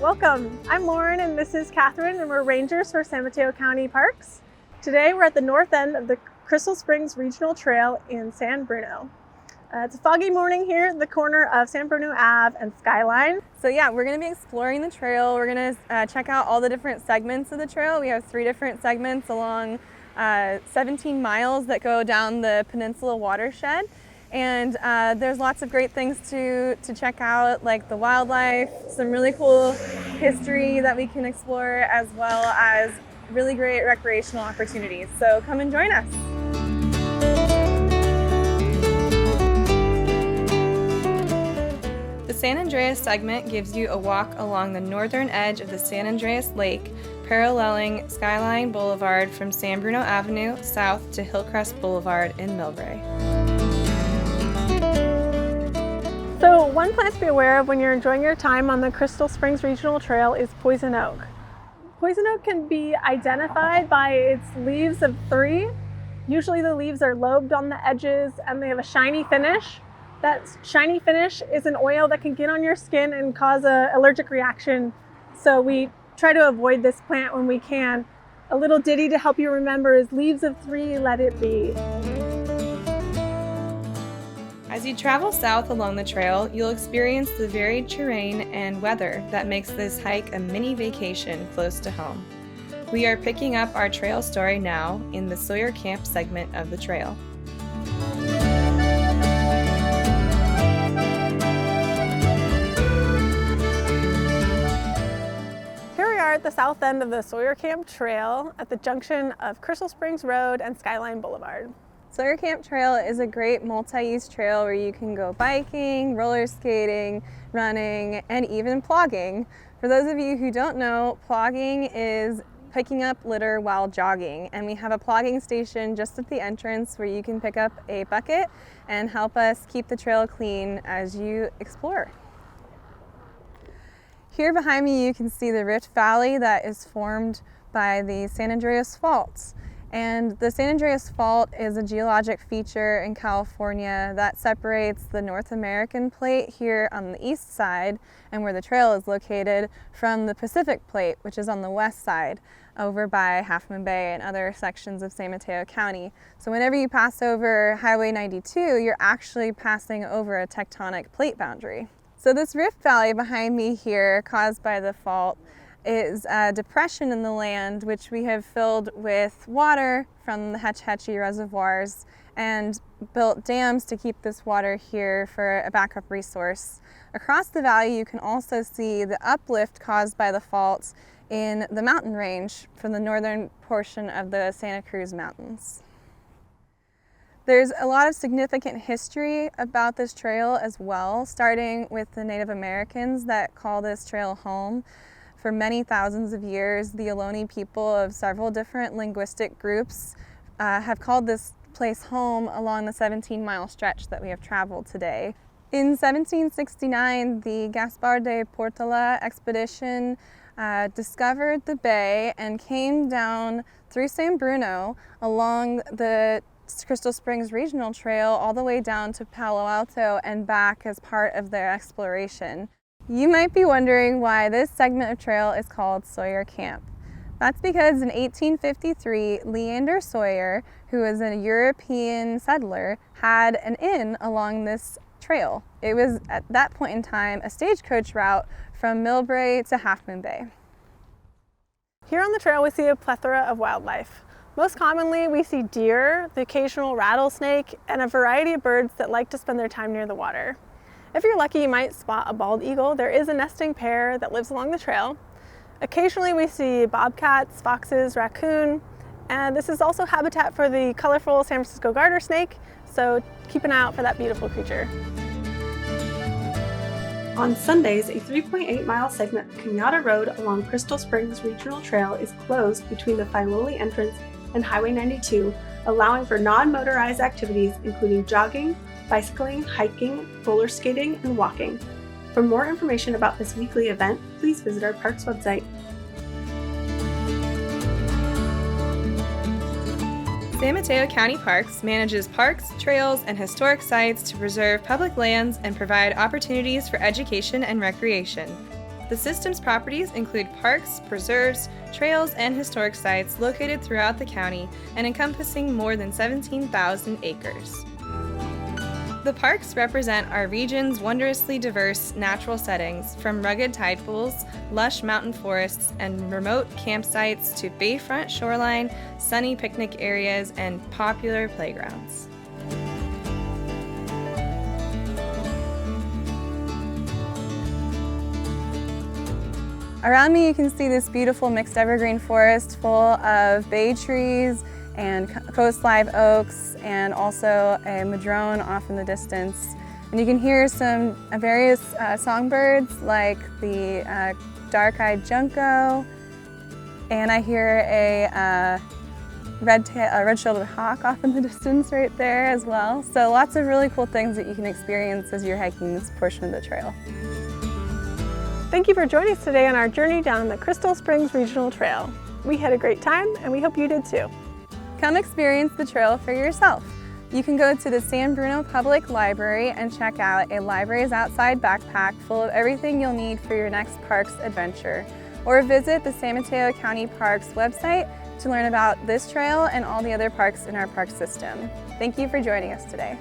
Welcome. I'm Lauren and this is Catherine, and we're rangers for San Mateo County Parks. Today we're at the north end of the Crystal Springs Regional Trail in San Bruno. It's a foggy morning here at the corner of San Bruno Ave and Skyline. So yeah, we're going to be exploring the trail. We're going to check out all the different segments of the trail. We have 3 different segments along 17 miles that go down the peninsula watershed. And there's lots of great things to check out, like the wildlife, some really cool history that we can explore, as well as really great recreational opportunities. So come and join us. The San Andreas segment gives you a walk along the northern edge of the San Andreas Lake, paralleling Skyline Boulevard from San Bruno Avenue south to Hillcrest Boulevard in Millbrae. So one plant to be aware of when you're enjoying your time on the Crystal Springs Regional Trail is poison oak. Poison oak can be identified by its leaves of 3. Usually the leaves are lobed on the edges and they have a shiny finish. That shiny finish is an oil that can get on your skin and cause an allergic reaction. So we try to avoid this plant when we can. A little ditty to help you remember is leaves of 3, let it be. As you travel south along the trail, you'll experience the varied terrain and weather that makes this hike a mini vacation close to home. We are picking up our trail story now in the Sawyer Camp segment of the trail. Here we are at the south end of the Sawyer Camp Trail at the junction of Crystal Springs Road and Skyline Boulevard. Sawyer Camp Trail is a great multi-use trail where you can go biking, roller skating, running, and even plogging. For those of you who don't know, plogging is picking up litter while jogging, and we have a plogging station just at the entrance where you can pick up a bucket and help us keep the trail clean as you explore. Here behind me you can see the Rift Valley that is formed by the San Andreas Faults. And the San Andreas Fault is a geologic feature in California that separates the North American plate here on the east side, and where the trail is located, from the Pacific plate, which is on the west side, over by Half Moon Bay and other sections of San Mateo County. So whenever you pass over Highway 92, you're actually passing over a tectonic plate boundary. So this Rift Valley behind me here, caused by the fault, is a depression in the land which we have filled with water from the Hetch Hetchy reservoirs and built dams to keep this water here for a backup resource. Across the valley you can also see the uplift caused by the faults in the mountain range from the northern portion of the Santa Cruz Mountains. There's a lot of significant history about this trail as well, starting with the Native Americans that call this trail home. For many thousands of years, the Ohlone people of several different linguistic groups have called this place home along the 17-mile stretch that we have traveled today. In 1769, the Gaspar de Portela expedition discovered the bay and came down through San Bruno along the Crystal Springs Regional Trail all the way down to Palo Alto and back as part of their exploration. You might be wondering why this segment of trail is called Sawyer Camp. That's because in 1853, Leander Sawyer, who was a European settler, had an inn along this trail. It was at that point in time a stagecoach route from Millbrae to Half Moon Bay. Here on the trail we see a plethora of wildlife. Most commonly we see deer, the occasional rattlesnake, and a variety of birds that like to spend their time near the water. If you're lucky, you might spot a bald eagle. There is a nesting pair that lives along the trail. Occasionally we see bobcats, foxes, raccoon, and this is also habitat for the colorful San Francisco garter snake, so keep an eye out for that beautiful creature. On Sundays, a 3.8-mile segment of Kenyatta Road along Crystal Springs Regional Trail is closed between the Filoli entrance and Highway 92, allowing for non-motorized activities including jogging, bicycling, hiking, roller skating, and walking. For more information about this weekly event, please visit our parks website. San Mateo County Parks manages parks, trails, and historic sites to preserve public lands and provide opportunities for education and recreation. The system's properties include parks, preserves, trails, and historic sites located throughout the county and encompassing more than 17,000 acres. The parks represent our region's wondrously diverse natural settings, from rugged tide pools, lush mountain forests, and remote campsites to bayfront shoreline, sunny picnic areas, and popular playgrounds. Around me you can see this beautiful mixed evergreen forest full of bay trees and coast live oaks, and also a madrone off in the distance. And you can hear some various songbirds like the dark-eyed junco, and I hear a red-shouldered hawk off in the distance right there as well. So lots of really cool things that you can experience as you're hiking this portion of the trail. Thank you for joining us today on our journey down the Crystal Springs Regional Trail. We had a great time, and we hope you did too. Come experience the trail for yourself. You can go to the San Bruno Public Library and check out a Libraries Outside backpack full of everything you'll need for your next parks adventure. Or visit the San Mateo County Parks website to learn about this trail and all the other parks in our park system. Thank you for joining us today.